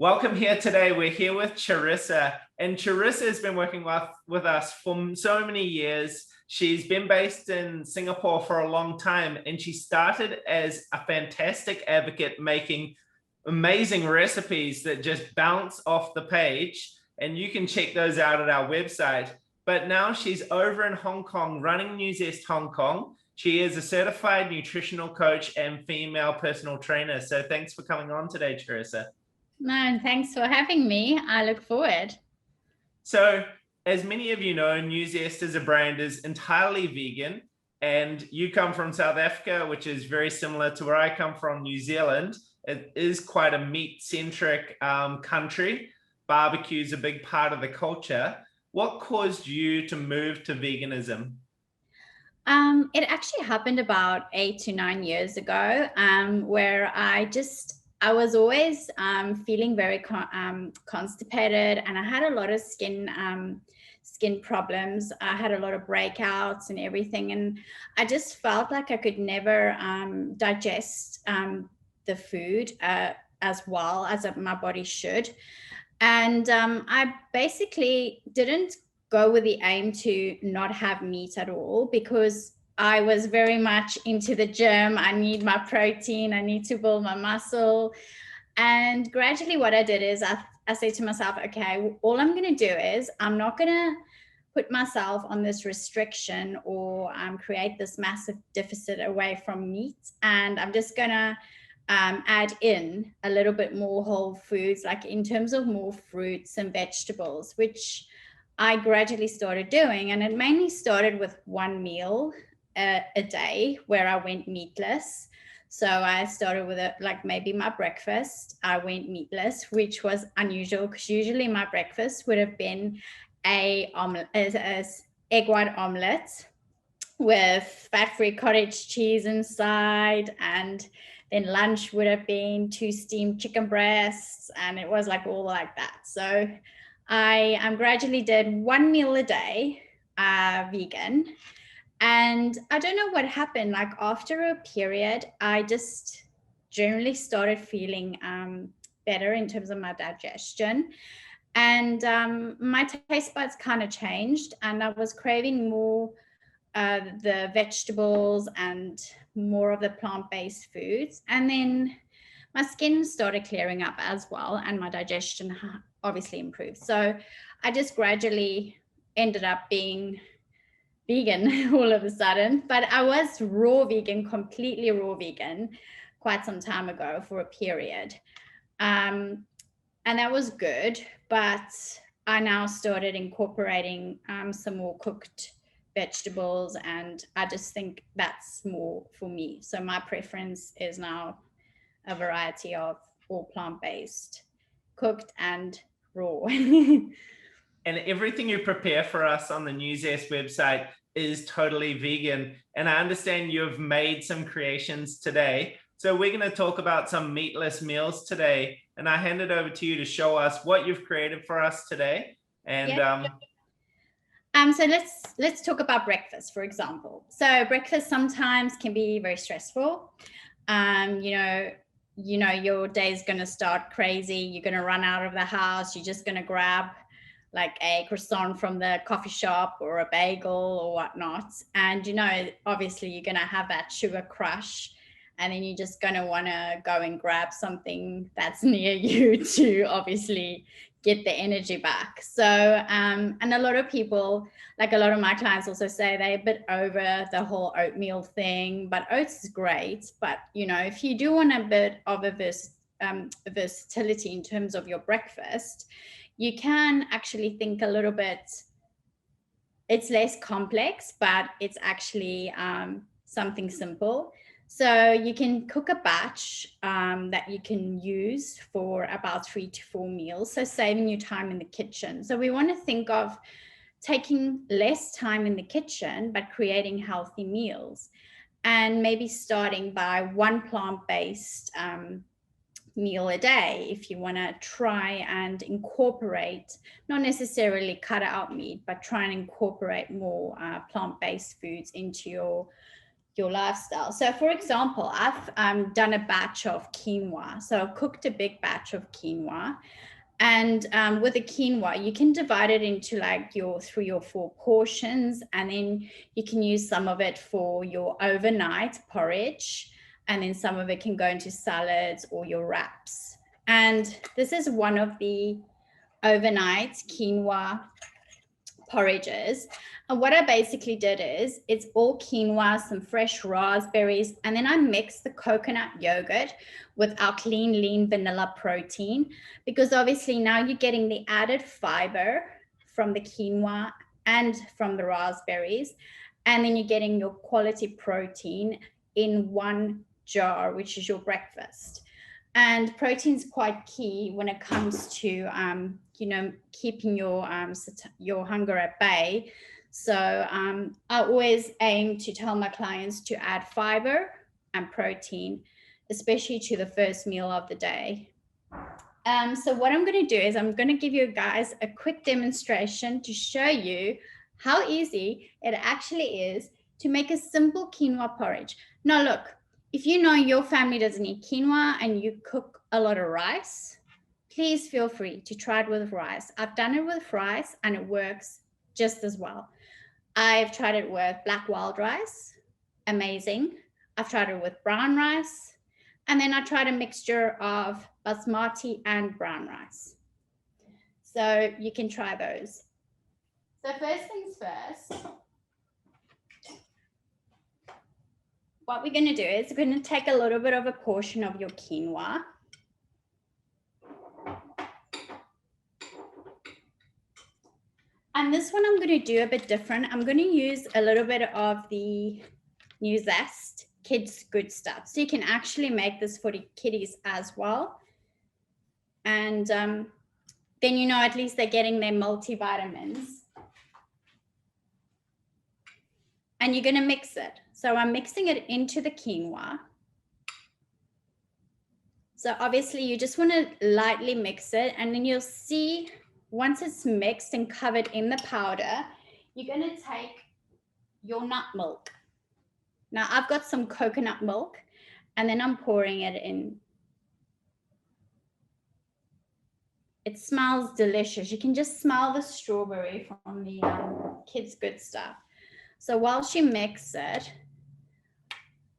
Welcome here today. We're here with Charissa, and Charissa has been working with us for so many years. She's been based in Singapore for a long time, and she started as a fantastic advocate making amazing recipes that just bounce off the page, and you can check those out at our website. But now she's over in Hong Kong running Nuzest Hong Kong. She is a certified nutritional coach and female personal trainer. So thanks for coming on today, Charissa. No, thanks for having me. I look forward. So, as many of you know, Nuzest as a brand is entirely vegan, and you come from South Africa, which is very similar to where I come from, New Zealand. It is quite a meat-centric country. Barbecue is a big part of the culture. What caused you to move to veganism? It actually happened about 8 to 9 years ago, where I was always feeling very constipated, and I had a lot of skin problems. I had a lot of breakouts and everything, and I just felt like I could never digest the food as well as my body should. And I basically didn't go with the aim to not have meat at all, because I was very much into the gym. I need my protein. I need to build my muscle. And gradually what I did is I said to myself, okay, all I'm going to do is I'm not going to put myself on this restriction or create this massive deficit away from meat. And I'm just going to add in a little bit more whole foods, like in terms of more fruits and vegetables, which I gradually started doing. And it mainly started with one meal a day where I went meatless. So I started with like maybe my breakfast, I went meatless, which was unusual because usually my breakfast would have been a egg white omelet with fat-free cottage cheese inside, and then lunch would have been 2 steamed chicken breasts, and it was like all like that. So I gradually did one meal a day, vegan. And I don't know what happened. Like after a period, I just generally started feeling better in terms of my digestion. And my taste buds kind of changed, and I was craving more the vegetables and more of the plant-based foods. And then my skin started clearing up as well, and my digestion obviously improved. So I just gradually ended up being vegan all of a sudden. But I was raw vegan, completely raw vegan, quite some time ago for a period. And that was good. But I now started incorporating some more cooked vegetables, and I just think that's more for me. So my preference is now a variety of all plant-based, cooked and raw. And everything you prepare for us on the Nuzest website is totally vegan. And I understand you've made some creations today. So we're going to talk about some meatless meals today. And I hand it over to you to show us what you've created for us today. And yeah. So let's talk about breakfast, for example. So breakfast sometimes can be very stressful. You know, your day is going to start crazy. You're going to run out of the house. You're just going to grab like a croissant from the coffee shop or a bagel or whatnot. And, you know, obviously you're going to have that sugar crush, and then you're just going to want to go and grab something that's near you to obviously get the energy back. So, and a lot of people, like a lot of my clients also say they're a bit over the whole oatmeal thing, but oats is great. But, you know, if you do want a bit of a versatility in terms of your breakfast, you can actually think a little bit, it's less complex, but it's actually something simple. So you can cook a batch that you can use for about 3 to 4 meals. So saving you time in the kitchen. So we want to think of taking less time in the kitchen, but creating healthy meals. And maybe starting by one plant-based meal a day if you want to try and incorporate, not necessarily cut out meat, but try and incorporate more plant-based foods into your lifestyle. So for example, I've done a batch of quinoa. So I've cooked a big batch of quinoa. And with the quinoa, you can divide it into like your 3 or 4 portions, and then you can use some of it for your overnight porridge, and then some of it can go into salads or your wraps. And this is one of the overnight quinoa porridges. And what I basically did is it's all quinoa, some fresh raspberries, and then I mixed the coconut yogurt with our clean, lean vanilla protein, because obviously now you're getting the added fiber from the quinoa and from the raspberries, and then you're getting your quality protein in one jar, which is your breakfast. And protein is quite key when it comes to keeping your hunger at bay. So I always aim to tell my clients to add fiber and protein, especially to the first meal of the day. So what I'm going to do is I'm going to give you guys a quick demonstration to show you how easy it actually is to make a simple quinoa porridge. Now look, if you know your family doesn't eat quinoa and you cook a lot of rice, please feel free to try it with rice. I've done it with rice and it works just as well. I've tried it with black wild rice, amazing. I've tried it with brown rice, and then I tried a mixture of basmati and brown rice. So you can try those. So first things first, what we're going to do is we're going to take a little bit of a portion of your quinoa. And this one I'm going to do a bit different. I'm going to use a little bit of the Nuzest Kids Good Stuff. So you can actually make this for the kiddies as well. And then, at least they're getting their multivitamins. And you're going to mix it. So I'm mixing it into the quinoa. So obviously you just want to lightly mix it, and then you'll see once it's mixed and covered in the powder, you're going to take your nut milk. Now I've got some coconut milk, and then I'm pouring it in. It smells delicious. You can just smell the strawberry from the Kids Good Stuff. So while she mixes it,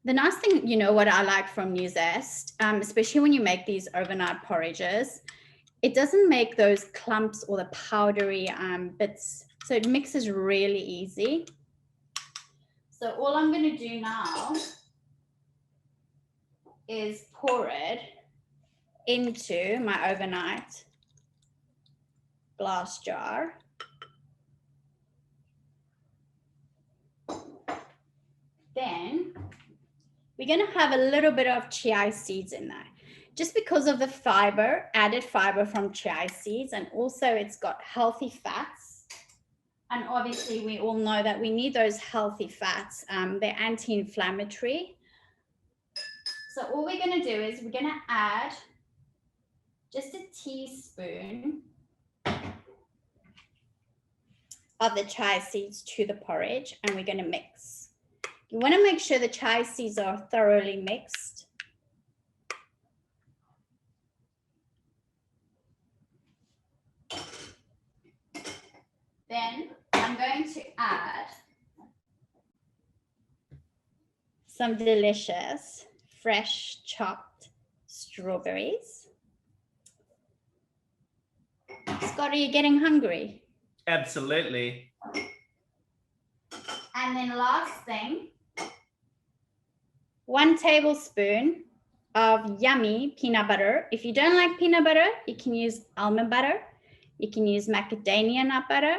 the nice thing, what I like from Nuzest, especially when you make these overnight porridges, it doesn't make those clumps or the powdery bits. So it mixes really easy. So all I'm going to do now is pour it into my overnight glass jar. Then we're going to have a little bit of chia seeds in there, just because of the fiber, added fiber from chia seeds, and also it's got healthy fats. And obviously we all know that we need those healthy fats. They're anti-inflammatory. So all we're going to do is we're going to add just a teaspoon of the chia seeds to the porridge, and we're going to mix. You want to make sure the chia seeds are thoroughly mixed. Then I'm going to add some delicious fresh chopped strawberries. Scott, are you getting hungry? Absolutely. And then last thing, 1 tablespoon of yummy peanut butter. If you don't like peanut butter, you can use almond butter. You can use macadamia nut butter.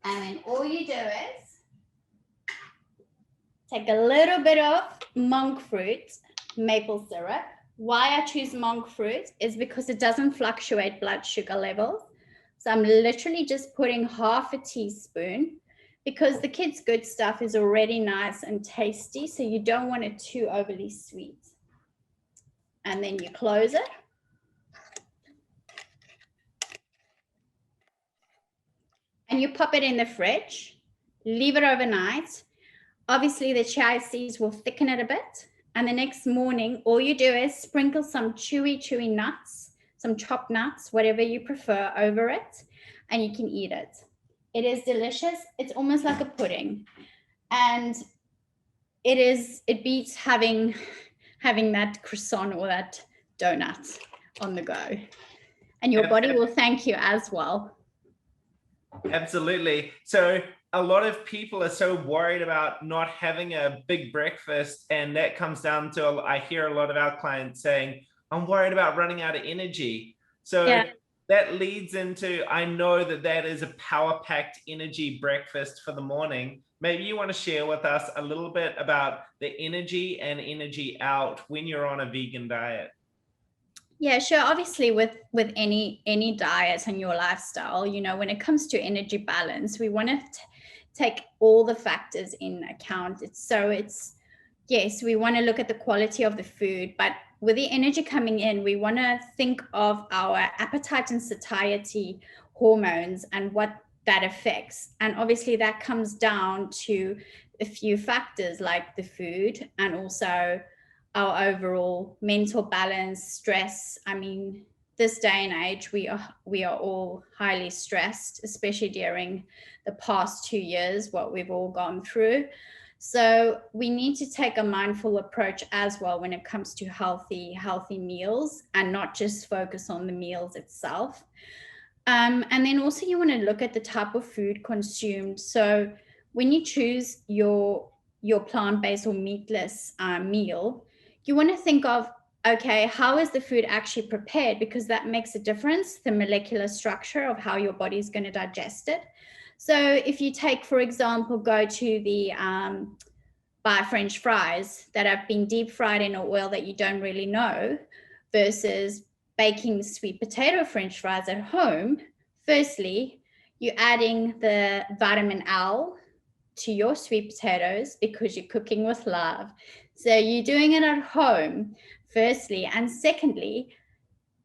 And then all you do is take a little bit of monk fruit maple syrup. Why I choose monk fruit is because it doesn't fluctuate blood sugar levels. So I'm literally just putting half a teaspoon, because the Kids Good Stuff is already nice and tasty, so you don't want it too overly sweet. And then you close it. and you pop it in the fridge, leave it overnight. Obviously the chia seeds will thicken it a bit. And the next morning, all you do is sprinkle some chewy nuts, some chopped nuts, whatever you prefer, over it, and you can eat it. It is delicious. It's almost like a pudding. And it beats having that croissant or that donut on the go. And your body will thank you as well. Absolutely. So a lot of people are so worried about not having a big breakfast, and that comes down to, I hear a lot of our clients saying, I'm worried about running out of energy. So that leads into, I know that is a power-packed energy breakfast for the morning. Maybe you want to share with us a little bit about the energy and energy out when you're on a vegan diet. Yeah, sure. Obviously, with any diet and your lifestyle, when it comes to energy balance, we want to take all the factors in account. Yes, we want to look at the quality of the food, but with the energy coming in, we want to think of our appetite and satiety hormones and what that affects. And obviously that comes down to a few factors like the food and also our overall mental balance, stress. I mean, this day and age, we are all highly stressed, especially during the past 2 years, what we've all gone through. So we need to take a mindful approach as well when it comes to healthy meals, and not just focus on the meals itself. And then also you want to look at the type of food consumed. So when you choose your plant-based or meatless meal, you want to think of, okay, how is the food actually prepared? Because that makes a difference, the molecular structure of how your body is going to digest it. So if you take, for example, go to the buy French fries that have been deep fried in an oil that you don't really know, versus baking sweet potato French fries at home. Firstly, you're adding the vitamin L to your sweet potatoes because you're cooking with love. So you're doing it at home, firstly. And secondly,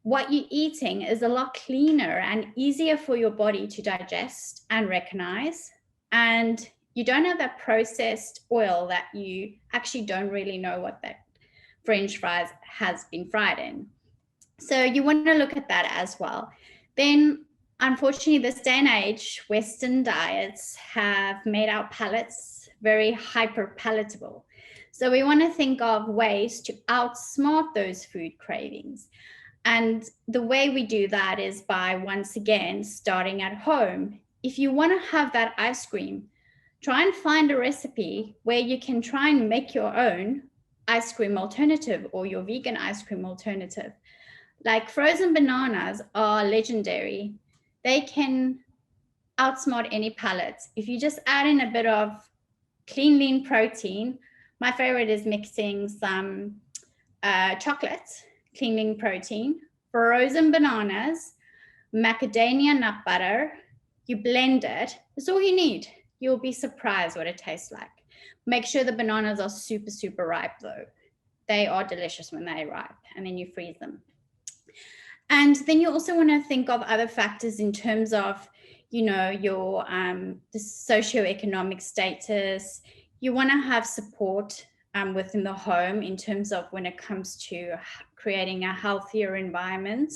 what you're eating is a lot cleaner and easier for your body to digest and recognize. And you don't have that processed oil that you actually don't really know what that French fries has been fried in. So you want to look at that as well. Then, unfortunately, this day and age, Western diets have made our palates very hyper palatable. So we want to think of ways to outsmart those food cravings. And the way we do that is by, once again, starting at home. If you want to have that ice cream, try and find a recipe where you can try and make your own ice cream alternative or your vegan ice cream alternative. Like frozen bananas are legendary. They can outsmart any palate. If you just add in a bit of clean, lean protein, my favorite is mixing some chocolate, clean, lean protein, frozen bananas, macadamia nut butter. You blend it. That's all you need. You'll be surprised what it tastes like. Make sure the bananas are super, super ripe though. They are delicious when they're ripe, and then you freeze them. And then you also want to think of other factors in terms of, your the socioeconomic status. You want to have support within the home in terms of when it comes to creating a healthier environment.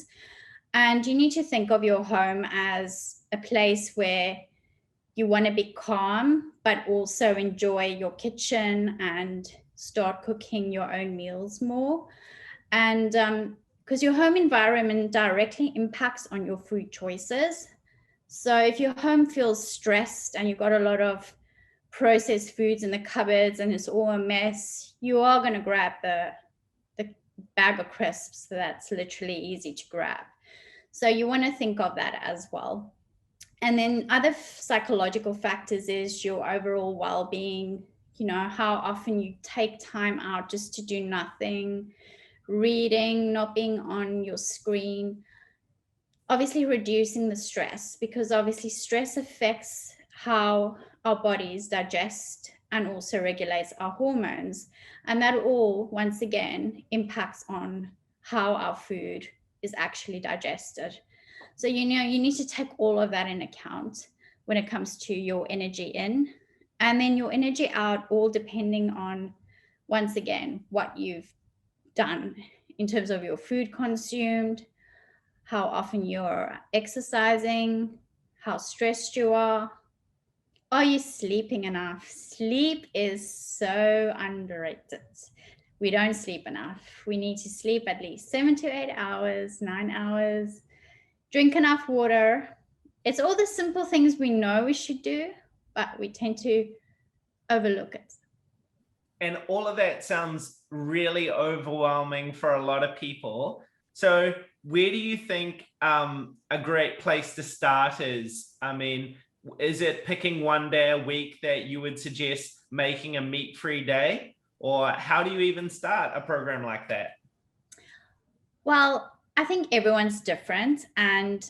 And you need to think of your home as a place where you want to be calm, but also enjoy your kitchen and start cooking your own meals more. And because your home environment directly impacts on your food choices. So if your home feels stressed and you've got a lot of processed foods in the cupboards and it's all a mess, you are going to grab the bag of crisps that's literally easy to grab. So you want to think of that as well. And then other psychological factors is your overall well-being, how often you take time out just to do nothing, reading, not being on your screen. Obviously reducing the stress, because obviously stress affects how our bodies digest and also regulates our hormones. And that all, once again, impacts on how our food is actually digested. So, you need to take all of that in account. when it comes to your energy in, and then your energy out, all depending on, once again, what you've done in terms of your food consumed, how often you're exercising, how stressed you are. Are you sleeping enough? Sleep is so underrated. We don't sleep enough. We need to sleep at least 7 to 8 hours, 9 hours. Drink enough water. It's all the simple things we know we should do, but we tend to overlook it. And all of that sounds really overwhelming for a lot of people. So where do you think a great place to start is? I mean, is it picking one day a week that you would suggest making a meat-free day? Or how do you even start a program like that? Well, I think everyone's different, and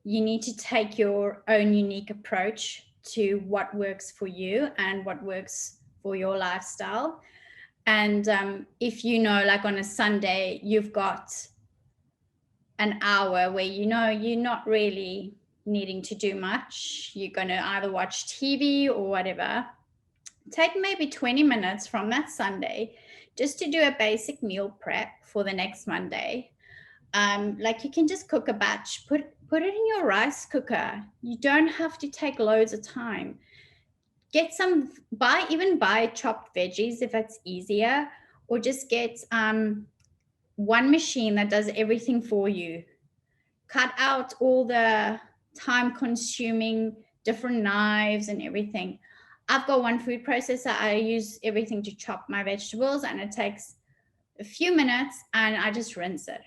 you need to take your own unique approach to what works for you and what works for your lifestyle. And if you know, like on a Sunday, you've got an hour where you know you're not really needing to do much, you're going to either watch TV or whatever, take maybe 20 minutes from that Sunday just to do a basic meal prep for the next Monday. Like you can just cook a batch, put it in your rice cooker. You don't have to take loads of time. Get some, buy chopped veggies if it's easier, or just get one machine that does everything for you. Cut out all the time consuming different knives and everything. I've got one food processor. I use everything to chop my vegetables, and it takes a few minutes, and I just rinse it.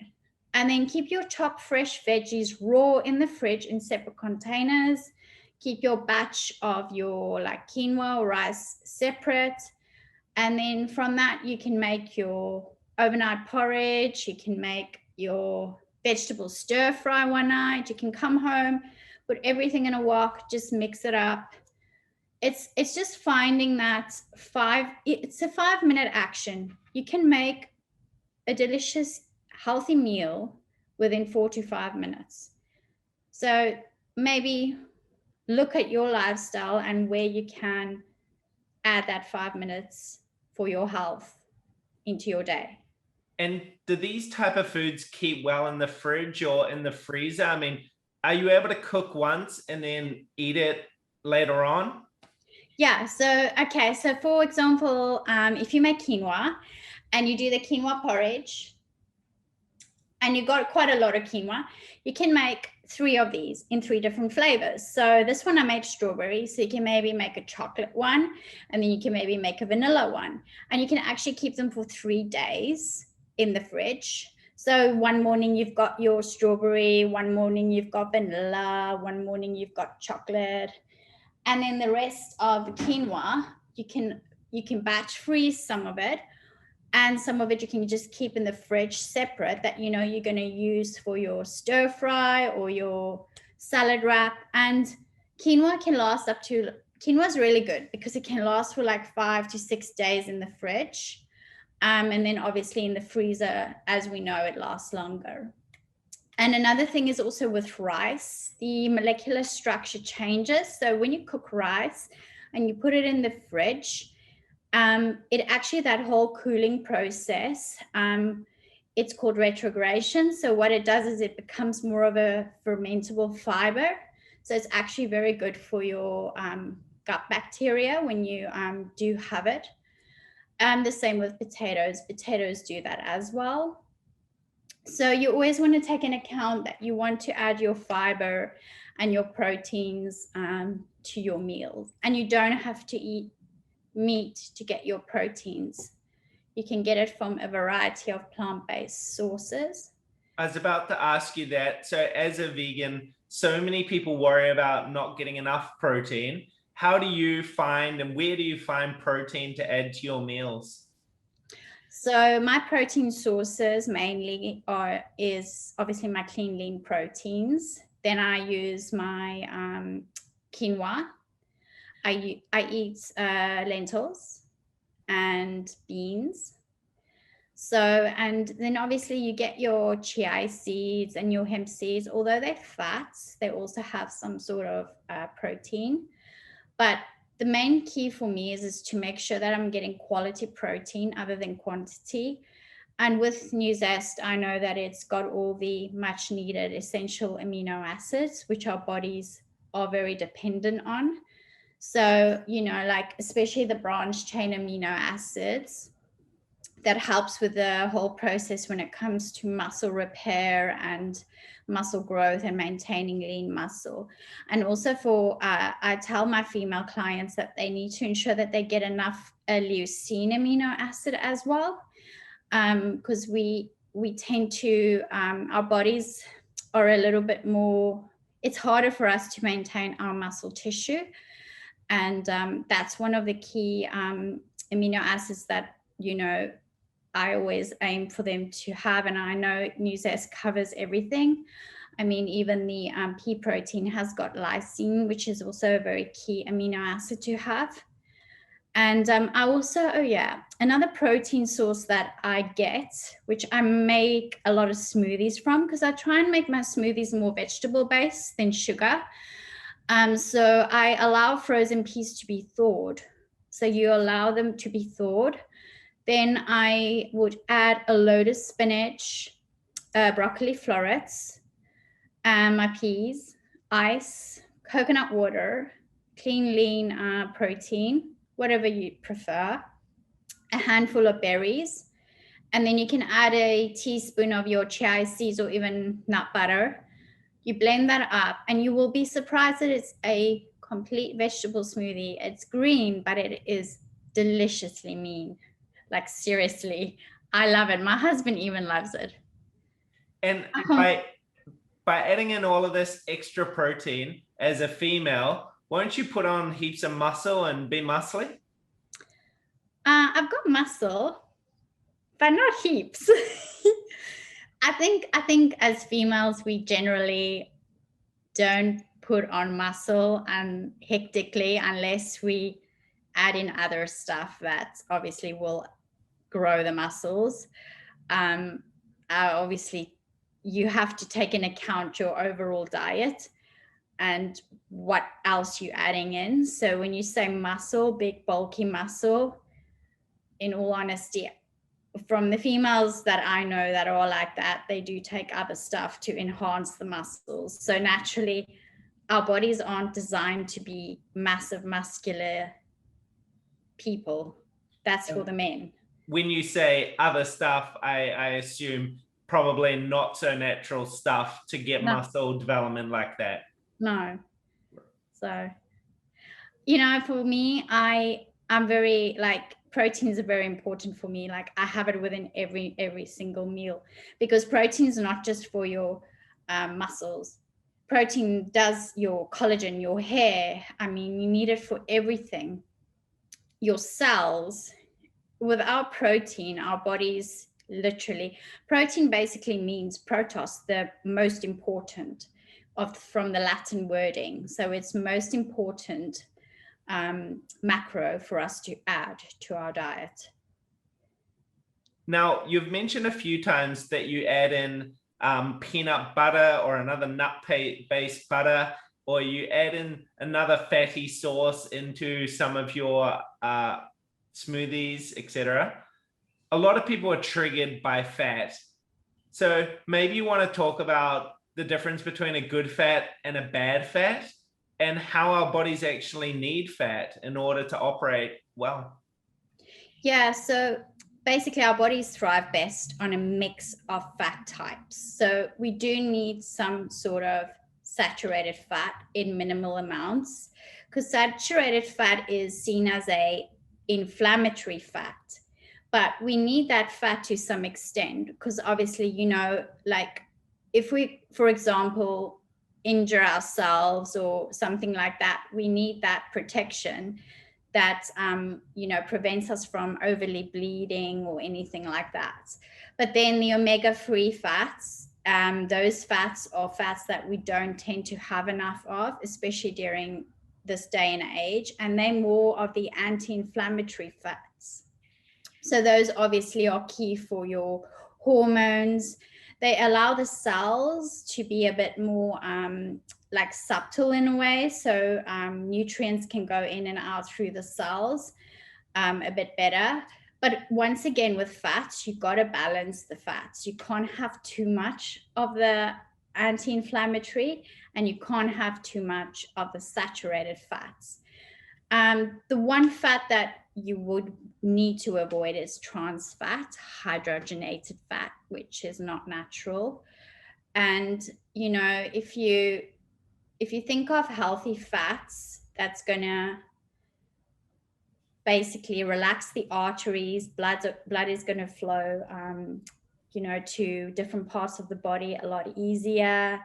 And then keep your chopped fresh veggies raw in the fridge in separate containers. Keep your batch of your like quinoa or rice separate. And then from that, you can make your overnight porridge. You can make your vegetable stir fry one night. You can come home, put everything in a wok, just mix it up. It's just finding that it's a 5-minute action. You can make a delicious, healthy meal within 4 to 5 minutes. So maybe look at your lifestyle and where you can add that 5 minutes for your health into your day. And do these type of foods keep well in the fridge or in the freezer? I mean, are you able to cook once and then eat it later on? Yeah, so for example, if you make quinoa and you do the quinoa porridge and you got quite a lot of quinoa, you can make 3 of these in 3 different flavors. So this one I made strawberry, so you can maybe make a chocolate one, and then you can maybe make a vanilla one, and you can actually keep them for 3 days in the fridge. So one morning you've got your strawberry, one morning you've got vanilla, one morning you've got chocolate, and then the rest of the quinoa you can batch freeze some of it, and some of it you can just keep in the fridge separate, that you know you're going to use for your stir fry or your salad wrap. And quinoa is really good because it can last for like 5 to 6 days in the fridge, and then obviously in the freezer, as we know, it lasts longer. And another thing is also with rice, the molecular structure changes. So when you cook rice and you put it in the fridge, it actually, that whole cooling process, it's called retrogradation. So what it does is it becomes more of a fermentable fiber. So it's actually very good for your gut bacteria when you do have it. The same with potatoes. Potatoes do that as well. So you always want to take into account that you want to add your fiber and your proteins to your meals. And you don't have to eat meat to get your proteins. You can get it from a variety of plant-based sources. I was about to ask you that. So as a vegan, so many people worry about not getting enough protein. How do you find, and where do you find protein to add to your meals? So my protein sources mainly is obviously my clean lean proteins. Then I use my quinoa. I eat lentils and beans. So, and then obviously you get your chia seeds and your hemp seeds. Although they're fats, they also have some sort of protein. But the main key for me is to make sure that I'm getting quality protein other than quantity. And with Nuzest, I know that it's got all the much needed essential amino acids, which our bodies are very dependent on. So, you know, like especially the branched chain amino acids, that helps with the whole process when it comes to muscle repair and muscle growth and maintaining lean muscle. And also for, I tell my female clients that they need to ensure that they get enough leucine amino acid as well, because we tend to, our bodies are a little bit more, it's harder for us to maintain our muscle tissue. And that's one of the key amino acids that, you know, I always aim for them to have. And I know Nuzest covers everything. I mean, even the pea protein has got lysine, which is also a very key amino acid to have. And I also, another protein source that I get, which I make a lot of smoothies from, because I try and make my smoothies more vegetable based than sugar. So I allow frozen peas to be thawed. So you allow them to be thawed. Then I would add a load of spinach, broccoli florets, my peas, ice, coconut water, clean, lean protein, whatever you prefer, a handful of berries. And then you can add a teaspoon of your chia seeds or even nut butter. You blend that up and you will be surprised that it's a complete vegetable smoothie. It's green, but it is deliciously mean. Like seriously, I love it. My husband even loves it. And by adding in all of this extra protein as a female, won't you put on heaps of muscle and be muscly? I've got muscle, but not heaps. I think as females, we generally don't put on muscle and hectically unless we add in other stuff that obviously will grow the muscles. Obviously, you have to take into account your overall diet and what else you're adding in. So when you say muscle, big bulky muscle, in all honesty, from the females that I know that are like that, they do take other stuff to enhance the muscles. So naturally, our bodies aren't designed to be massive muscular people. That's for the men. When you say other stuff, I assume probably not so natural stuff to get muscle development like that. No. So, you know, for me, I'm very like, proteins are very important for me. Like I have it within every single meal, because protein is not just for your muscles. Protein does your collagen, your hair. I mean, you need it for everything. Your cells. Without protein, our bodies literally, protein basically means protos, the most important from the Latin wording. So it's most important macro for us to add to our diet. Now, you've mentioned a few times that you add in peanut butter or another nut-based butter, or you add in another fatty sauce into some of your smoothies, etc. A lot of people are triggered by fat. So maybe you want to talk about the difference between a good fat and a bad fat, and how our bodies actually need fat in order to operate well. Yeah, so basically our bodies thrive best on a mix of fat types. So we do need some sort of saturated fat in minimal amounts, because saturated fat is seen as a inflammatory fat, but we need that fat to some extent, because obviously, you know, like if we, for example, injure ourselves or something like that, we need that protection that you know, prevents us from overly bleeding or anything like that. But then the omega-3 fats, those fats are fats that we don't tend to have enough of, especially during this day and age, and they're more of the anti-inflammatory fats. So those obviously are key for your hormones. They allow the cells to be a bit more like subtle in a way. So nutrients can go in and out through the cells a bit better. But once again, with fats, you've got to balance the fats. You can't have too much of the anti-inflammatory, and you can't have too much of the saturated fats. The one fat that you would need to avoid is trans fat, hydrogenated fat, which is not natural. And you know, if you think of healthy fats, that's gonna basically relax the arteries. Blood is going to flow you know, to different parts of the body a lot easier.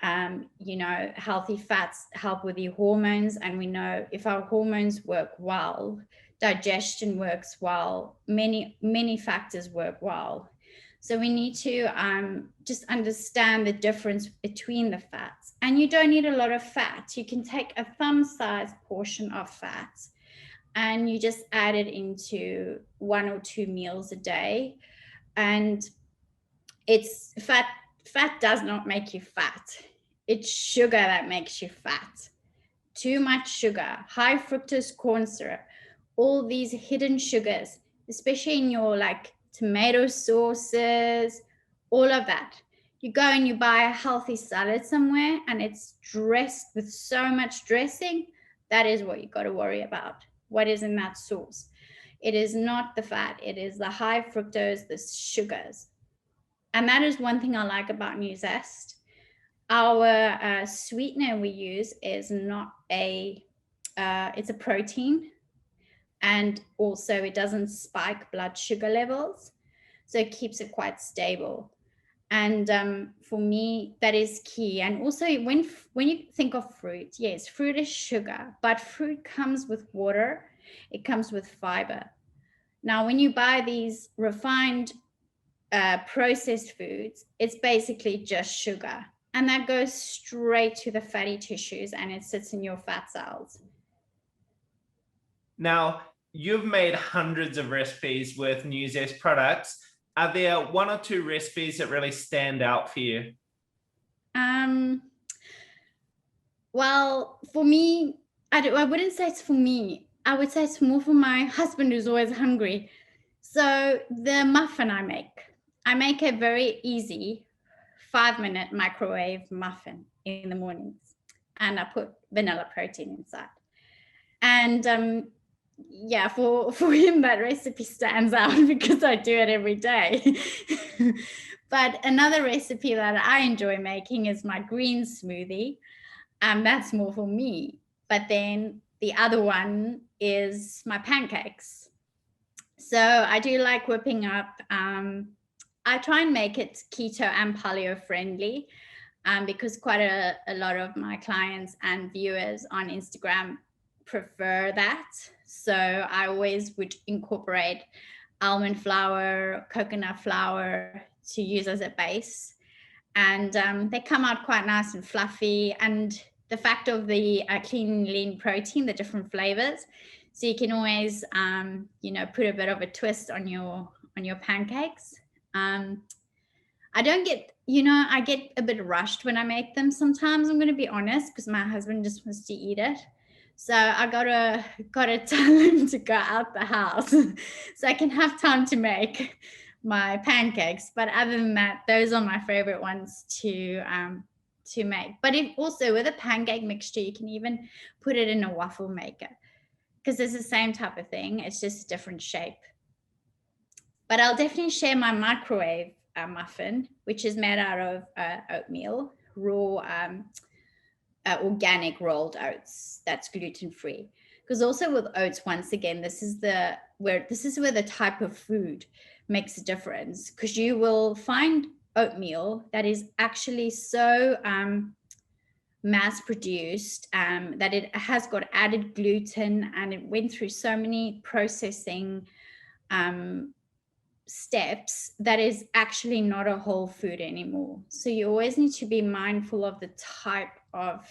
You know, healthy fats help with your hormones, and we know if our hormones work well, digestion works well, many factors work well. So we need to just understand the difference between the fats. And you don't need a lot of fat. You can take a thumb-sized portion of fat and you just add it into 1 or 2 meals a day. And it's fat does not make you fat. It's sugar that makes you fat. Too much sugar, high fructose corn syrup, all these hidden sugars, especially in your like tomato sauces, all of that. You go and you buy a healthy salad somewhere and it's dressed with so much dressing. That is what you got to worry about. What is in that sauce? It is not the fat. It is the high fructose, the sugars. And that is one thing I like about Nuzest. Our sweetener we use is not it's a protein, and also it doesn't spike blood sugar levels, so it keeps it quite stable. And for me, that is key. And also when you think of fruit, yes, fruit is sugar, but fruit comes with water, it comes with fiber. Now, when you buy these refined processed foods, it's basically just sugar. And that goes straight to the fatty tissues and it sits in your fat cells. Now, you've made hundreds of recipes with Nuzest products. Are there 1 or 2 recipes that really stand out for you? Well, for me, I wouldn't say it's for me. I would say it's more for my husband who's always hungry. So the muffin I make a very easy 5-minute microwave muffin in the mornings, and I put vanilla protein inside. And yeah, for him that recipe stands out because I do it every day. But another recipe that I enjoy making is my green smoothie. That's more for me. But then the other one is my pancakes. So I do like whipping up. I try and make it keto and paleo friendly because quite a lot of my clients and viewers on Instagram prefer that. So I always would incorporate almond flour, coconut flour to use as a base. And they come out quite nice and fluffy. And the fact of the clean lean protein, the different flavors. So you can always, you know, put a bit of a twist on your pancakes. I don't get, you know, I get a bit rushed when I make them sometimes, I'm going to be honest, because my husband just wants to eat it. So I gotta tell him to go out the house so I can have time to make my pancakes. But other than that, those are my favorite ones to make. But if also with a pancake mixture, you can even put it in a waffle maker because it's the same type of thing. It's just a different shape. But I'll definitely share my microwave muffin, which is made out of oatmeal, raw organic rolled oats that's gluten-free. Because also with oats, once again, this is where the type of food makes a difference, because you will find oatmeal that is actually so mass produced that it has got added gluten and it went through so many processing steps that is actually not a whole food anymore. So you always need to be mindful of the type of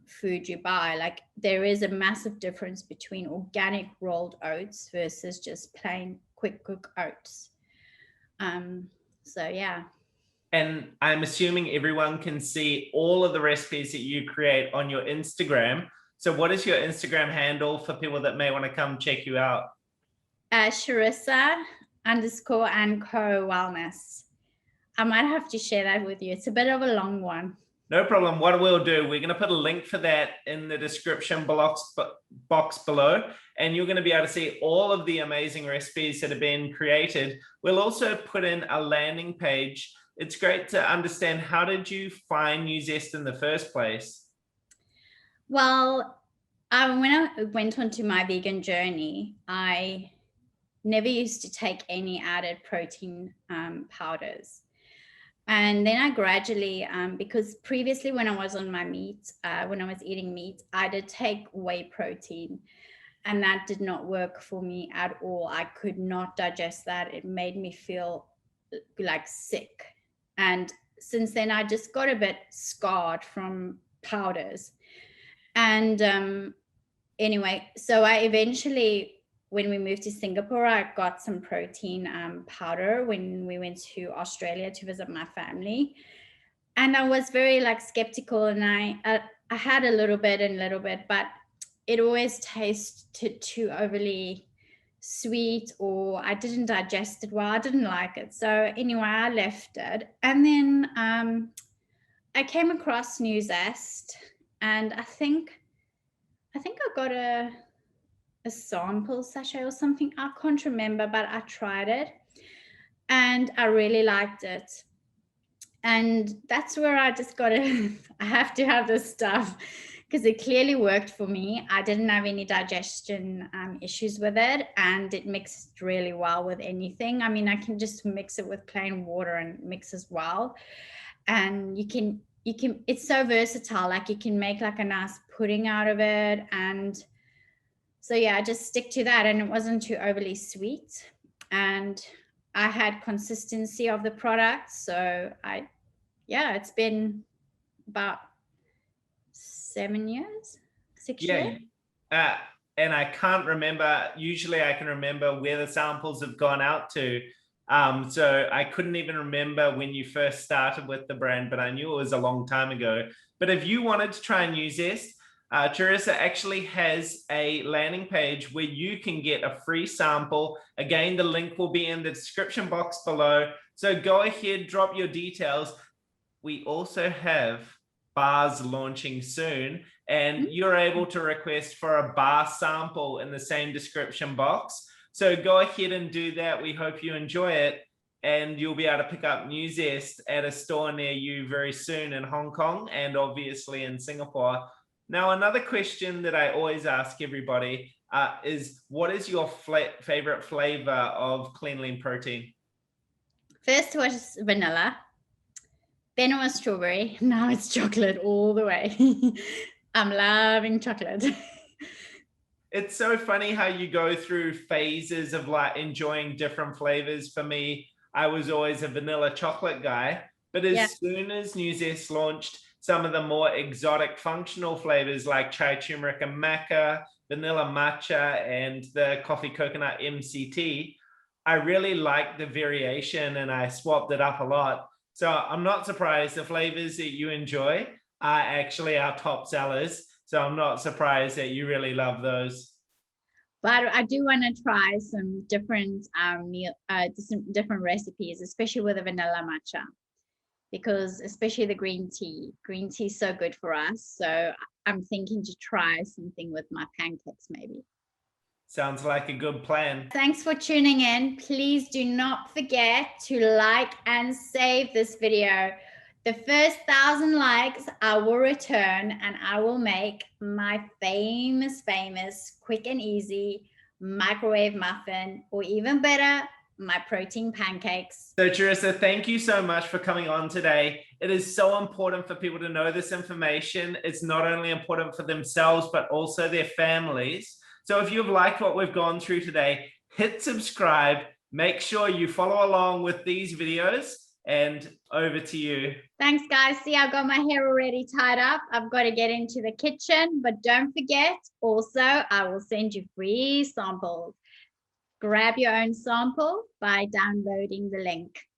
food you buy. Like there is a massive difference between organic rolled oats versus just plain quick cook oats. So yeah. And I'm assuming everyone can see all of the recipes that you create on your Instagram. So what is your Instagram handle for people that may want to come check you out? Charissa _and_co wellness. I might have to share that with you. It's a bit of a long one. No problem. What we'll do, we're going to put a link for that in the description box below, and you're going to be able to see all of the amazing recipes that have been created. We'll also put in a landing page. It's great to understand, how did you find Nuzest in the first place? Well, when I went on to my vegan journey, I never used to take any added protein powders. And then I gradually, because previously when I was on my meat, when I was eating meat, I did take whey protein, and that did not work for me at all. I could not digest that. It made me feel like sick. And since then, I just got a bit scarred from powders. And anyway, so I eventually, when we moved to Singapore, I got some protein powder when we went to Australia to visit my family. And I was very skeptical, and I had a little bit, but it always tasted too overly sweet, or I didn't digest it well. I didn't like it. So anyway, I left it. And then I came across Nuzest, and I think I got a sample sachet or something. I can't remember, but I tried it and I really liked it. And that's where I just got it. I have to have this stuff because it clearly worked for me. I didn't have any digestion issues with it, and it mixed really well with anything. I mean, I can just mix it with plain water and mix as well. And you can, it's so versatile. Like you can make like a nice pudding out of it. And so yeah, I just stick to that, and it wasn't too overly sweet, and I had consistency of the product. So it's been about 7 years, 6 years. And I can't remember. Usually I can remember where the samples have gone out to. So I couldn't even remember when you first started with the brand, but I knew it was a long time ago. But if you wanted to try Nuzest, Charissa actually has a landing page where you can get a free sample. Again, the link will be in the description box below. So go ahead, drop your details. We also have bars launching soon, and you're able to request for a bar sample in the same description box. So go ahead and do that. We hope you enjoy it, and you'll be able to pick up Nuzest at a store near you very soon in Hong Kong and obviously in Singapore. Now, another question that I always ask everybody is, what is your favorite flavor of clean lean protein? First was vanilla, then it was strawberry, now it's chocolate all the way. I'm loving chocolate. It's so funny how you go through phases of like enjoying different flavors. For me, I was always a vanilla chocolate guy, but as soon as Nuzest launched some of the more exotic functional flavors like chai turmeric and maca, vanilla matcha, and the coffee coconut MCT, I really liked the variation and I swapped it up a lot. So I'm not surprised the flavors that you enjoy are actually our top sellers. So I'm not surprised that you really love those. But I do want to try some different different recipes, especially with the vanilla matcha, because especially the green tea is so good for us. So I'm thinking to try something with my pancakes maybe. Sounds like a good plan. Thanks for tuning in. Please do not forget to like and save this video. The first 1,000 likes, I will return and I will make my famous, quick and easy microwave muffin, or even better, my protein pancakes. So Charissa, thank you so much for coming on today. It is so important for people to know this information. It's not only important for themselves, but also their families. So if you've liked what we've gone through today, hit subscribe, make sure you follow along with these videos, And over to you. Thanks, guys. See, I've got my hair already tied up. I've got to get into the kitchen, but don't forget, also, I will send you free samples. Grab your own sample by downloading the link.